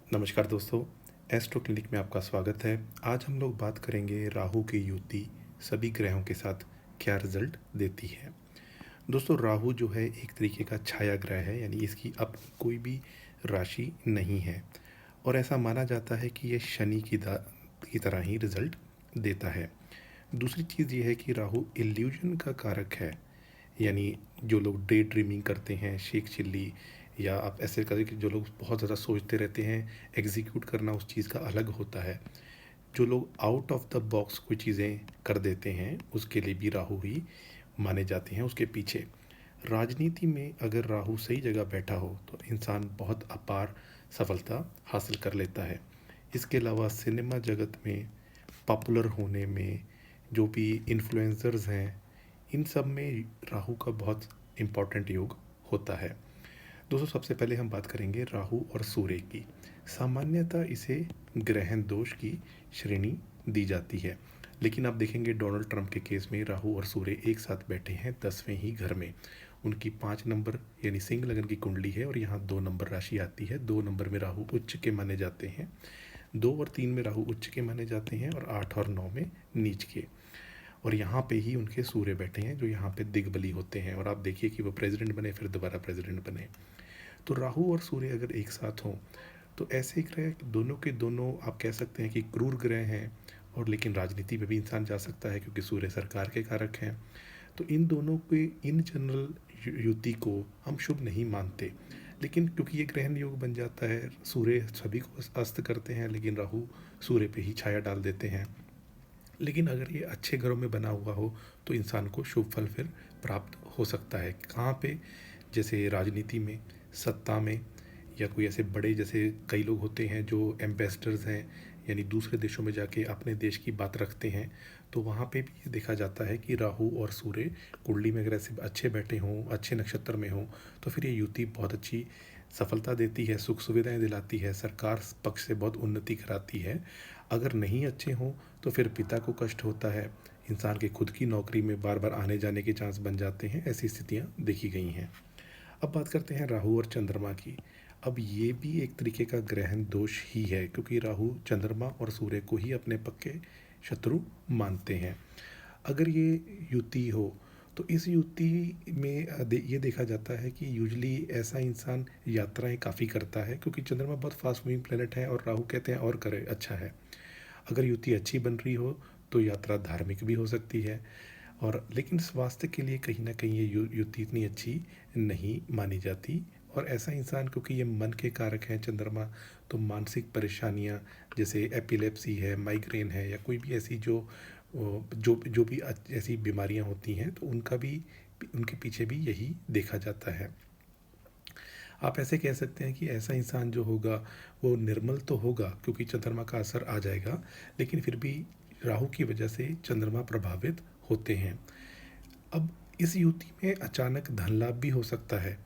नमस्कार दोस्तों, astro clinic में आपका स्वागत है। आज हम लोग बात करेंगे राहु की युति सभी ग्रहों के साथ क्या रिजल्ट देती है। दोस्तों, राहु जो है एक तरीके का छाया ग्रह है, यानी इसकी अपनी कोई भी राशि नहीं है और ऐसा माना जाता है कि ये शनि की तरह ही रिजल्ट देता है। दूसरी चीज़ ये है कि राहु इल्यूजन का कारक है, यानी जो लोग डे ड्रीमिंग करते हैं, शेख चिल्ली या आप ऐसे करें कि जो लोग बहुत ज़्यादा सोचते रहते हैं, एग्जीक्यूट करना उस चीज़ का अलग होता है। जो लोग आउट ऑफ द बॉक्स कोई चीज़ें कर देते हैं, उसके लिए भी राहु ही माने जाते हैं उसके पीछे। राजनीति में अगर राहु सही जगह बैठा हो तो इंसान बहुत अपार सफलता हासिल कर लेता है। इसके अलावा सिनेमा जगत में पॉपुलर होने में जो भी इन्फ्लुएंसर्स हैं, इन सब में राहु का बहुत इम्पोर्टेंट योग होता है। दोस्तों, सबसे पहले हम बात करेंगे राहु और सूर्य की। सामान्यतः इसे ग्रहण दोष की श्रेणी दी जाती है, लेकिन आप देखेंगे डोनाल्ड ट्रंप के केस में राहु और सूर्य एक साथ बैठे हैं 10वें ही घर में। उनकी 5 नंबर यानी सिंह लगन की कुंडली है और यहाँ 2 नंबर राशि आती है। 2 नंबर में राहु उच्च के माने जाते हैं, 2 और 3 में राहु उच्च के माने जाते हैं और 8 और 9 में नीच के। और यहाँ पे ही उनके सूर्य बैठे हैं जो यहाँ पे दिग्बली होते हैं, और आप देखिए कि वो प्रेसिडेंट बने, फिर दोबारा प्रेसिडेंट बने। तो राहु और सूर्य अगर एक साथ हों तो ऐसे ग्रह दोनों के दोनों आप कह सकते हैं कि क्रूर ग्रह हैं, और लेकिन राजनीति में भी इंसान जा सकता है क्योंकि सूर्य सरकार के कारक हैं। तो इन दोनों के इन जनरल युति को हम शुभ नहीं मानते, लेकिन क्योंकि ये ग्रहण योग बन जाता है, सूर्य सभी को अस्त करते हैं लेकिन राहु सूर्य पे ही छाया डाल देते हैं। लेकिन अगर ये अच्छे घरों में बना हुआ हो तो इंसान को शुभ फल फिर प्राप्त हो सकता है। कहाँ पे? जैसे राजनीति में, सत्ता में, या कोई ऐसे बड़े, जैसे कई लोग होते हैं जो एम्बेसडर्स हैं, यानी दूसरे देशों में जाके अपने देश की बात रखते हैं, तो वहाँ पे भी ये देखा जाता है कि राहु और सूर्य कुंडली में अगर ऐसे अच्छे बैठे हों, अच्छे नक्षत्र में हों, तो फिर ये युति बहुत अच्छी सफलता देती है, सुख सुविधाएं दिलाती है, सरकार पक्ष से बहुत उन्नति कराती है। अगर नहीं अच्छे हों तो फिर पिता को कष्ट होता है, इंसान के खुद की नौकरी में बार बार आने जाने के चांस बन जाते हैं। ऐसी स्थितियाँ देखी गई हैं। अब बात करते हैं राहु और चंद्रमा की। अब ये भी एक तरीके का ग्रहण दोष ही है, क्योंकि राहु चंद्रमा और सूर्य को ही अपने पक्के शत्रु मानते हैं। अगर ये युति हो तो इस युति में ये देखा जाता है कि यूजली ऐसा इंसान यात्राएं काफ़ी करता है, क्योंकि चंद्रमा बहुत फास्ट मूविंग प्लेनेट है और राहु कहते हैं और करे अच्छा है। अगर युति अच्छी बन रही हो तो यात्रा धार्मिक भी हो सकती है, और लेकिन स्वास्थ्य के लिए कहीं ना कहीं ये युति इतनी अच्छी नहीं मानी जाती। और ऐसा इंसान, क्योंकि ये मन के कारक हैं चंद्रमा, तो मानसिक परेशानियां जैसे एपिलेप्सी है, माइग्रेन है, या कोई भी ऐसी जो भी ऐसी बीमारियां होती हैं, तो उनका भी उनके पीछे भी यही देखा जाता है। आप ऐसे कह सकते हैं कि ऐसा इंसान जो होगा वो निर्मल तो होगा क्योंकि चंद्रमा का असर आ जाएगा, लेकिन फिर भी राहु की वजह से चंद्रमा प्रभावित होते हैं। अब इस युति में अचानक धन लाभ भी हो सकता है।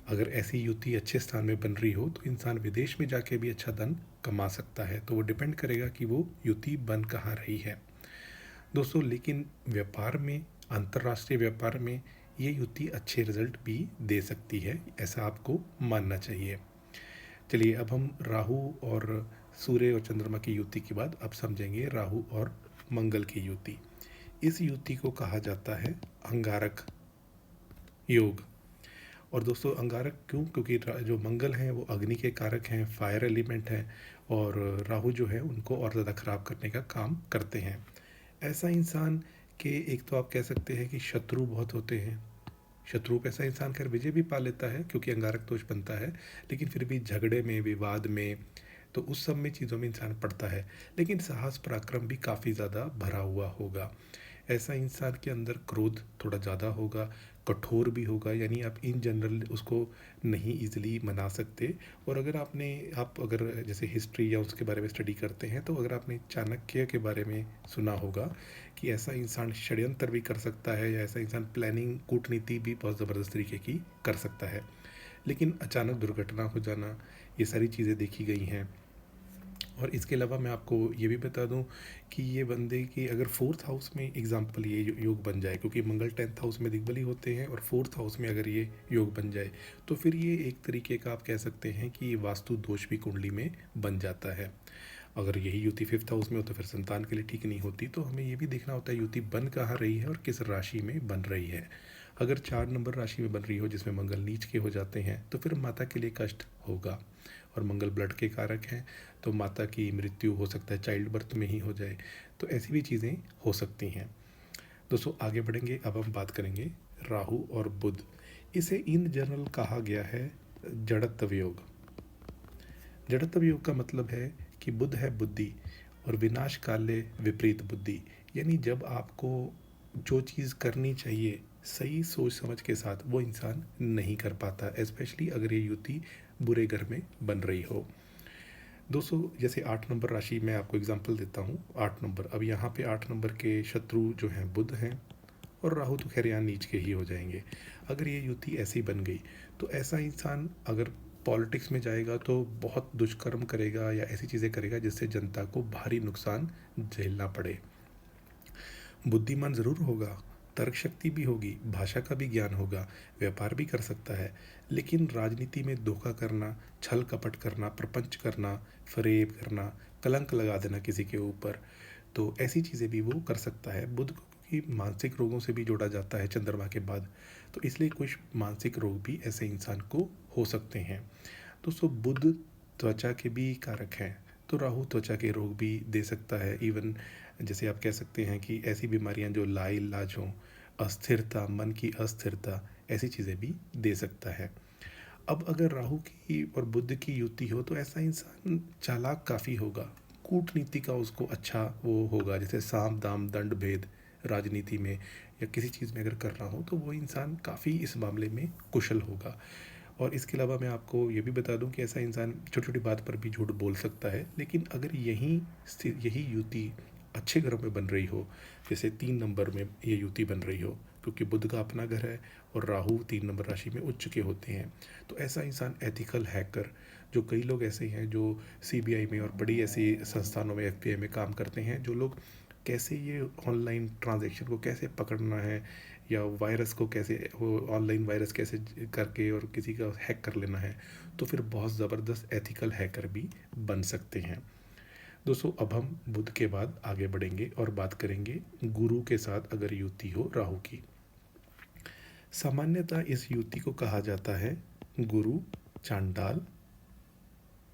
अगर ऐसी युति अच्छे स्थान में बन रही हो तो इंसान विदेश में जाके भी अच्छा धन कमा सकता है। तो वो डिपेंड करेगा कि वो युति बन कहाँ रही है दोस्तों। लेकिन व्यापार में, अंतर्राष्ट्रीय व्यापार में ये युति अच्छे रिजल्ट भी दे सकती है, ऐसा आपको मानना चाहिए। चलिए, अब हम राहु और सूर्य और चंद्रमा की युति के बाद अब समझेंगे राहु और मंगल की युति। इस युति को कहा जाता है अंगारक योग। और दोस्तों, अंगारक क्यों? क्योंकि जो मंगल हैं वो अग्नि के कारक हैं, फायर एलिमेंट हैं, और राहु जो है उनको और ज़्यादा खराब करने का काम करते हैं। ऐसा इंसान के एक तो आप कह सकते हैं कि शत्रु बहुत होते हैं। शत्रु पे ऐसा इंसान खैर विजय भी पा लेता है क्योंकि अंगारक दोष बनता है, लेकिन फिर भी झगड़े में, विवाद में, तो उस सब में चीज़ों में इंसान पड़ता है। लेकिन साहस पराक्रम भी काफ़ी ज़्यादा भरा हुआ होगा। ऐसा इंसान के अंदर क्रोध थोड़ा ज़्यादा होगा, कठोर भी होगा, यानी आप इन जनरल उसको नहीं इजीली मना सकते। और अगर आप अगर जैसे हिस्ट्री या उसके बारे में स्टडी करते हैं, तो अगर आपने चाणक्य के बारे में सुना होगा कि ऐसा इंसान षड्यंत्र भी कर सकता है, या ऐसा इंसान प्लानिंग, कूटनीति भी बहुत ज़बरदस्त तरीके की कर सकता है। लेकिन अचानक दुर्घटना हो जाना, ये सारी चीज़ें देखी गई हैं। और इसके अलावा मैं आपको ये भी बता दूं कि ये बंदे की अगर फोर्थ हाउस में एग्जाम्पल ये योग बन जाए, क्योंकि मंगल 10th हाउस में दिग्बली होते हैं और फोर्थ हाउस में अगर ये योग बन जाए तो फिर ये एक तरीके का आप कह सकते हैं कि ये वास्तु दोष भी कुंडली में बन जाता है। अगर यही युति फिफ्थ हाउस में हो तो फिर संतान के लिए ठीक नहीं होती। तो हमें ये भी देखना होता है युति बन कहाँ रही है और किस राशि में बन रही है। अगर 4 नंबर राशि में बन रही हो जिसमें मंगल नीच के हो जाते हैं तो फिर माता के लिए कष्ट होगा। और मंगल ब्लड के कारक हैं, तो माता की मृत्यु हो सकता है, चाइल्ड बर्थ में ही हो जाए। तो ऐसी भी चीज़ें हो सकती हैं। दोस्तों आगे बढ़ेंगे, अब हम बात करेंगे राहु और बुध। इसे इन जनरल कहा गया है जड़त्व योग। जड़त्व योग का मतलब है कि बुध है बुद्धि और विनाश काले विपरीत बुद्धि, यानी जब आपको जो चीज़ करनी चाहिए सही सोच समझ के साथ वो इंसान नहीं कर पाता, स्पेशली अगर ये युति बुरे घर में बन रही हो। दोस्तों जैसे 8 नंबर राशि मैं आपको एग्जांपल देता हूँ। 8 नंबर, अब यहाँ पे 8 नंबर के शत्रु जो हैं बुध हैं और राहु तो खैर यहाँ नीच के ही हो जाएंगे। अगर ये युति ऐसी बन गई तो ऐसा इंसान अगर पॉलिटिक्स में जाएगा तो बहुत दुष्कर्म करेगा या ऐसी चीज़ें करेगा जिससे जनता को भारी नुकसान झेलना पड़े। बुद्धिमान ज़रूर होगा, तर्क शक्ति भी होगी, भाषा का भी ज्ञान होगा, व्यापार भी कर सकता है, लेकिन राजनीति में धोखा करना, छल कपट करना, प्रपंच करना, फरेब करना, कलंक लगा देना किसी के ऊपर, तो ऐसी चीज़ें भी वो कर सकता है। बुध को क्योंकि मानसिक रोगों से भी जोड़ा जाता है चंद्रमा के बाद, तो इसलिए कुछ मानसिक रोग भी ऐसे इंसान को हो सकते हैं। दोस्तों बुध त्वचा के भी कारक हैं, तो राहु त्वचा के रोग भी दे सकता है। इवन जैसे आप कह सकते हैं कि ऐसी बीमारियां जो लाइलाज हों, अस्थिरता, मन की अस्थिरता, ऐसी चीज़ें भी दे सकता है। अब अगर राहु की और बुध की युति हो तो ऐसा इंसान चालाक काफ़ी होगा, कूटनीति का उसको अच्छा वो होगा, जैसे साम दाम दंड भेद राजनीति में या किसी चीज़ में अगर कर रहा हो तो वो इंसान काफ़ी इस मामले में कुशल होगा। और इसके अलावा मैं आपको ये भी बता दूं कि ऐसा इंसान छोटी छोटी बात पर भी झूठ बोल सकता है, लेकिन अगर यही युति अच्छे घरों में बन रही हो, जैसे 3 नंबर में ये युति बन रही हो, क्योंकि बुध का अपना घर है और राहु 3 नंबर राशि में उच्च के होते हैं, तो ऐसा इंसान एथिकल हैकर, जो कई लोग ऐसे हैं जो सीबीआई में और बड़ी ऐसी संस्थानों में एफबीआई में काम करते हैं, जो लोग कैसे ये ऑनलाइन ट्रांजैक्शन को कैसे पकड़ना है या वायरस को कैसे, वो ऑनलाइन वायरस कैसे करके और किसी का हैक कर लेना है, तो फिर बहुत ज़बरदस्त एथिकल हैकर भी बन सकते हैं। दोस्तों अब हम बुध के बाद आगे बढ़ेंगे और बात करेंगे गुरु के साथ अगर युति हो राहु की। सामान्यतः इस युति को कहा जाता है गुरु चांडाल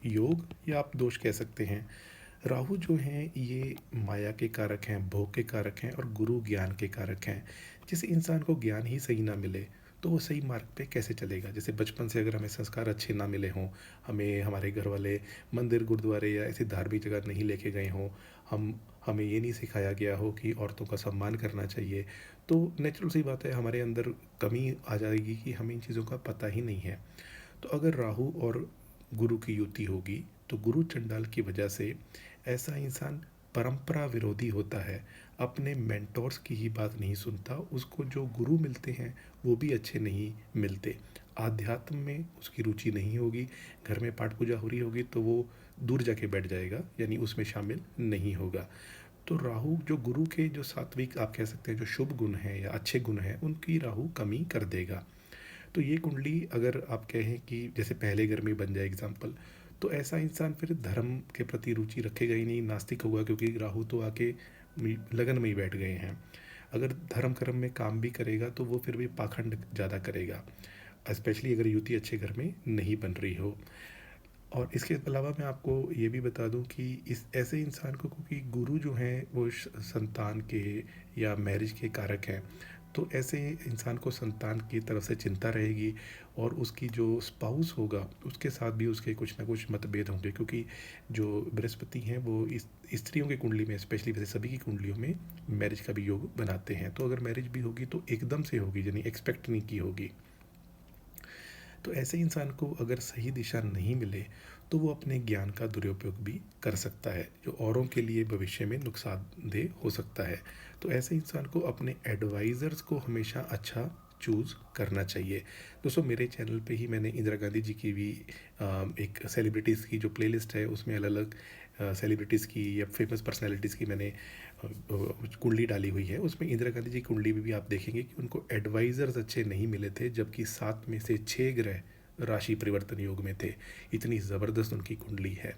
योग, या आप दोष कह सकते हैं। राहु जो हैं ये माया के कारक हैं, भोग के कारक हैं और गुरु ज्ञान के कारक हैं। जिस इंसान को ज्ञान ही सही ना मिले तो वो सही मार्ग पे कैसे चलेगा। जैसे बचपन से अगर हमें संस्कार अच्छे ना मिले हों, हमें हमारे घर वाले मंदिर गुरुद्वारे या ऐसी धार्मिक जगह नहीं लेके गए हों, हमें ये नहीं सिखाया गया हो कि औरतों का सम्मान करना चाहिए, तो नेचुरल सी बात है हमारे अंदर कमी आ जाएगी कि हमें इन चीज़ों का पता ही नहीं है। तो अगर राहु और गुरु की युति होगी तो गुरु चंडाल की वजह से ऐसा इंसान परंपरा विरोधी होता है, अपने मेंटोर्स की ही बात नहीं सुनता, उसको जो गुरु मिलते हैं वो भी अच्छे नहीं मिलते, आध्यात्म में उसकी रुचि नहीं होगी, घर में पाठ पूजा हो रही होगी तो वो दूर जाके बैठ जाएगा, यानी उसमें शामिल नहीं होगा। तो राहु जो गुरु के जो सात्विक आप कह सकते हैं जो शुभ गुण हैं या अच्छे गुण हैं उनकी राहु कमी कर देगा। तो ये कुंडली अगर आप कहें कि जैसे पहले घर में बन जाए एग्जाम्पल, तो ऐसा इंसान फिर धर्म के प्रति रुचि रखेगा ही नहीं, नास्तिक होगा, क्योंकि राहु तो आके लगन में ही बैठ गए हैं। अगर धर्म कर्म में काम भी करेगा तो वो फिर भी पाखंड ज़्यादा करेगा, स्पेशली अगर युति अच्छे घर में नहीं बन रही हो। और इसके अलावा मैं आपको ये भी बता दूं कि इस ऐसे इंसान को, क्योंकि गुरु जो हैं वो संतान के या मैरिज के कारक हैं, तो ऐसे इंसान को संतान की तरफ से चिंता रहेगी और उसकी जो स्पाउस होगा उसके साथ भी उसके कुछ ना कुछ मतभेद होंगे, क्योंकि जो बृहस्पति हैं वो इस स्त्रियों की कुंडली में, स्पेशली वैसे सभी की कुंडलियों में मैरिज का भी योग बनाते हैं। तो अगर मैरिज भी होगी तो एकदम से होगी, यानी एक्सपेक्ट नहीं की होगी। तो ऐसे इंसान को अगर सही दिशा नहीं मिले तो वो अपने ज्ञान का दुरुपयोग भी कर सकता है, जो औरों के लिए भविष्य में नुकसानदेह हो सकता है। तो ऐसे इंसान को अपने एडवाइज़र्स को हमेशा अच्छा चूज़ करना चाहिए। दोस्तों मेरे चैनल पे ही मैंने इंदिरा गांधी जी की भी एक सेलिब्रिटीज़ की जो प्लेलिस्ट है उसमें अलग-अलग सेलिब्रिटीज़ की या फेमस पर्सनैलिटीज़ की मैंने कुंडली डाली हुई है। उसमें इंदिरा गांधी जी की कुंडली में भी आप देखेंगे कि उनको एडवाइज़र्स अच्छे नहीं मिले थे, जबकि 7 में से 6 ग्रह राशि परिवर्तन योग में थे। इतनी ज़बरदस्त उनकी कुंडली है,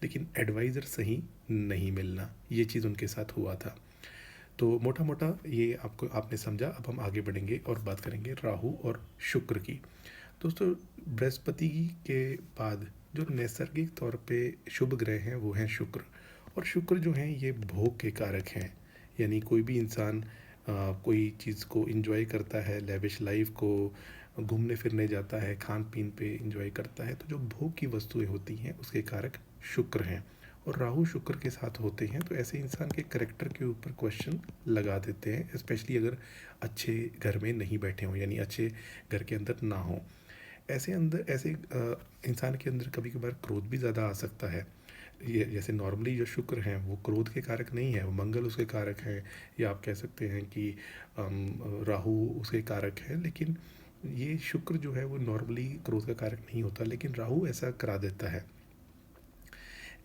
लेकिन एडवाइज़र सही नहीं मिलना, ये चीज़ उनके साथ हुआ था। तो मोटा मोटा ये आपको आपने समझा। अब हम आगे बढ़ेंगे और बात करेंगे राहु और शुक्र की। दोस्तों बृहस्पति के बाद जो नैसर्गिक तौर पे शुभ ग्रह हैं वो हैं शुक्र। और शुक्र जो हैं ये भोग के कारक हैं, यानी कोई भी इंसान कोई चीज़ को इंजॉय करता है, लेविश लाइफ को, घूमने फिरने जाता है, खान पीन पे इंजॉय करता है, तो जो भोग की वस्तुएं होती हैं उसके कारक शुक्र हैं। और राहु शुक्र के साथ होते हैं तो ऐसे इंसान के करेक्टर के ऊपर क्वेश्चन लगा देते हैं, स्पेशली अगर अच्छे घर में नहीं बैठे हों, यानी अच्छे घर के अंदर ना हो। ऐसे इंसान के अंदर कभी कभार क्रोध भी ज़्यादा आ सकता है। ये जैसे नॉर्मली जो शुक्र हैं वो क्रोध के कारक नहीं है, वो मंगल उसके कारक हैं, या आप कह सकते हैं कि राहु उसके कारक है। लेकिन ये शुक्र जो है वो नॉर्मली क्रोध का कारक नहीं होता, लेकिन राहु ऐसा करा देता है।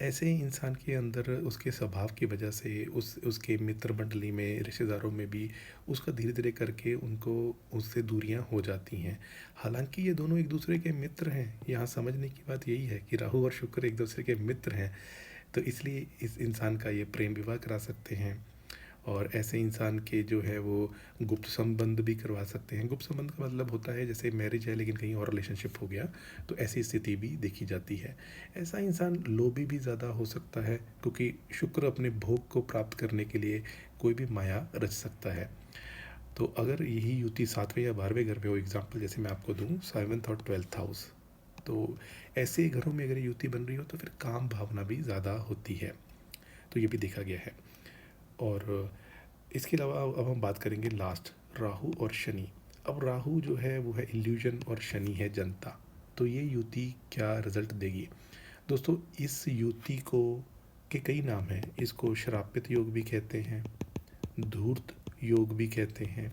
ऐसे इंसान के अंदर उसके स्वभाव की वजह से उसके मित्र मंडली में, रिश्तेदारों में भी उसका धीरे धीरे करके उनको उससे दूरियां हो जाती हैं। हालांकि ये दोनों एक दूसरे के मित्र हैं, यहाँ समझने की बात यही है कि राहु और शुक्र एक दूसरे के मित्र हैं, तो इसलिए इस इंसान का ये प्रेम विवाह करा सकते हैं। और ऐसे इंसान के जो है वो गुप्त संबंध भी करवा सकते हैं। गुप्त संबंध का मतलब होता है जैसे मैरिज है लेकिन कहीं और रिलेशनशिप हो गया, तो ऐसी स्थिति भी देखी जाती है। ऐसा इंसान लोभी भी ज़्यादा हो सकता है, क्योंकि शुक्र अपने भोग को प्राप्त करने के लिए कोई भी माया रच सकता है। तो अगर यही युति 7वें या 12वें घर में हो, एग्जाम्पल जैसे मैं आपको दूँ 7th और 12th हाउस, तो ऐसे घरों में अगर युति बन रही हो तो फिर काम भावना भी ज़्यादा होती है, तो ये भी देखा गया है। और इसके अलावा अब हम बात करेंगे लास्ट, राहु और शनि। अब राहु जो है वो है इल्यूजन और शनि है जनता। तो ये युति क्या रिजल्ट देगी? दोस्तों इस युति को के कई नाम हैं। इसको श्रापित योग भी कहते हैं, धूर्त योग भी कहते हैं,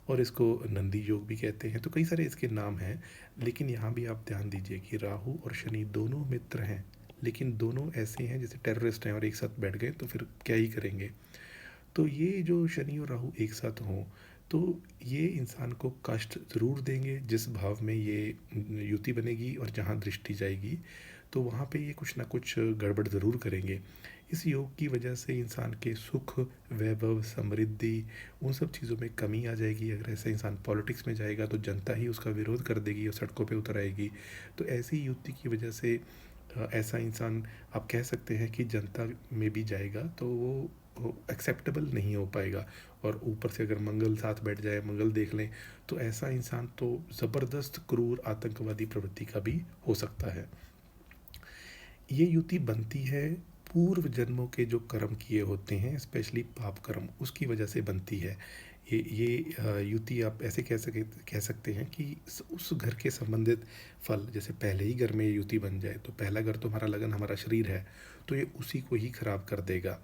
और इसको नंदी योग भी कहते हैं। तो कई सारे इसके नाम हैं, लेकिन यहाँ भी आप ध्यान दीजिए कि राहु और शनि दोनों मित्र हैं, लेकिन दोनों ऐसे हैं जैसे टेररिस्ट हैं और एक साथ बैठ गए तो फिर क्या ही करेंगे। तो ये जो शनि और राहु एक साथ हों तो ये इंसान को कष्ट ज़रूर देंगे। जिस भाव में ये युति बनेगी और जहाँ दृष्टि जाएगी तो वहाँ पे ये कुछ ना कुछ गड़बड़ ज़रूर करेंगे। इस योग की वजह से इंसान के सुख, वैभव, समृद्धि, उन सब चीज़ों में कमी आ जाएगी। अगर ऐसा इंसान पॉलिटिक्स में जाएगा तो जनता ही उसका विरोध कर देगी और सड़कों पे उतर आएगी। तो ऐसी युति की वजह से ऐसा इंसान आप कह सकते हैं कि जनता में भी जाएगा तो वो एक्सेप्टेबल नहीं हो पाएगा। और ऊपर से अगर मंगल साथ बैठ जाए, मंगल देख लें, तो ऐसा इंसान तो ज़बरदस्त क्रूर आतंकवादी प्रवृत्ति का भी हो सकता है। ये युति बनती है पूर्व जन्मों के जो कर्म किए होते हैं, स्पेशली पाप कर्म, उसकी वजह से बनती है। ये युति आप ऐसे कह सकते हैं कि उस घर के संबंधित फल, जैसे पहले ही घर में ये युति बन जाए तो पहला घर तो हमारा लगन, हमारा शरीर है, तो ये उसी को ही खराब कर देगा।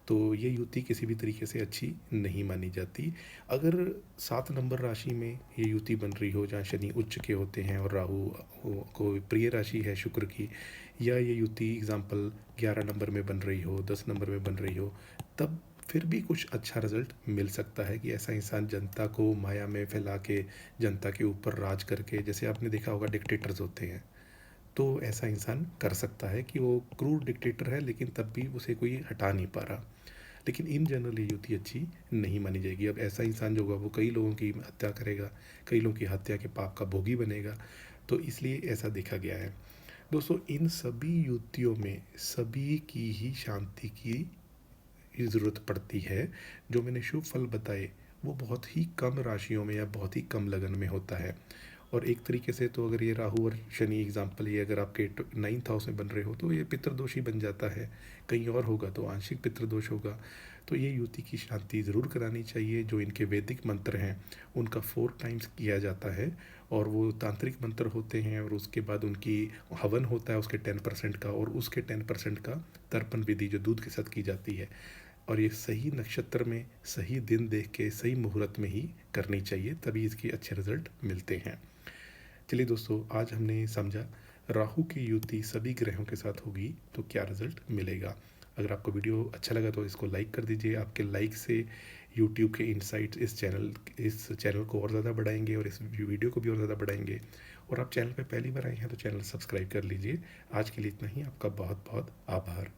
तो ये युति किसी भी तरीके से अच्छी नहीं मानी जाती। अगर 7 नंबर राशि में ये युति बन रही हो, जहाँ शनि उच्च के होते हैं और राहु को प्रिय राशि है शुक्र की, या ये युति एग्जाम्पल 11 नंबर में बन रही हो, 10 नंबर में बन रही हो, तब फिर भी कुछ अच्छा रिजल्ट मिल सकता है कि ऐसा इंसान जनता को माया में फैला के, जनता के ऊपर राज करके, जैसे आपने देखा होगा डिक्टेटर्स होते हैं, तो ऐसा इंसान कर सकता है कि वो क्रूर डिक्टेटर है लेकिन तब भी उसे कोई हटा नहीं पा रहा। लेकिन इन जनरल ये युति अच्छी नहीं मानी जाएगी। अब ऐसा इंसान जो होगा वो कई लोगों की हत्या करेगा, कई लोगों की हत्या के पाप का भोगी बनेगा, तो इसलिए ऐसा देखा गया है। दोस्तों इन सभी युतियों में सभी की ही शांति की ज़रूरत पड़ती है। जो मैंने शुभ फल बताए वो बहुत ही कम राशियों में या बहुत ही कम लगन में होता है। और एक तरीके से तो अगर ये राहु और शनि एग्जाम्पल, ये अगर आपके 9th हाउस में बन रहे हो तो ये पितृदोष ही बन जाता है, कहीं और होगा तो आंशिक पितृदोष होगा। तो ये युति की शांति ज़रूर करानी चाहिए। जो इनके वैदिक मंत्र हैं उनका 4 टाइम्स किया जाता है, और वो तांत्रिक मंत्र होते हैं, और उसके बाद उनकी हवन होता है उसके 10% का, और उसके 10% का तर्पण विधि जो दूध के साथ की जाती है। और ये सही नक्षत्र में, सही दिन देख के, सही मुहूर्त में ही करनी चाहिए, तभी इसके अच्छे रिज़ल्ट मिलते हैं। चलिए दोस्तों, आज हमने समझा राहु की युति सभी ग्रहों के साथ होगी तो क्या रिज़ल्ट मिलेगा। अगर आपको वीडियो अच्छा लगा तो इसको लाइक कर दीजिए। आपके लाइक से यूट्यूब के इनसाइट्स इस चैनल को और ज़्यादा बढ़ाएंगे और इस वीडियो को भी और ज़्यादा बढ़ाएंगे। और आप चैनल पे पहली बार आए हैं तो चैनल सब्सक्राइब कर लीजिए। आज के लिए इतना ही। आपका बहुत बहुत आभार।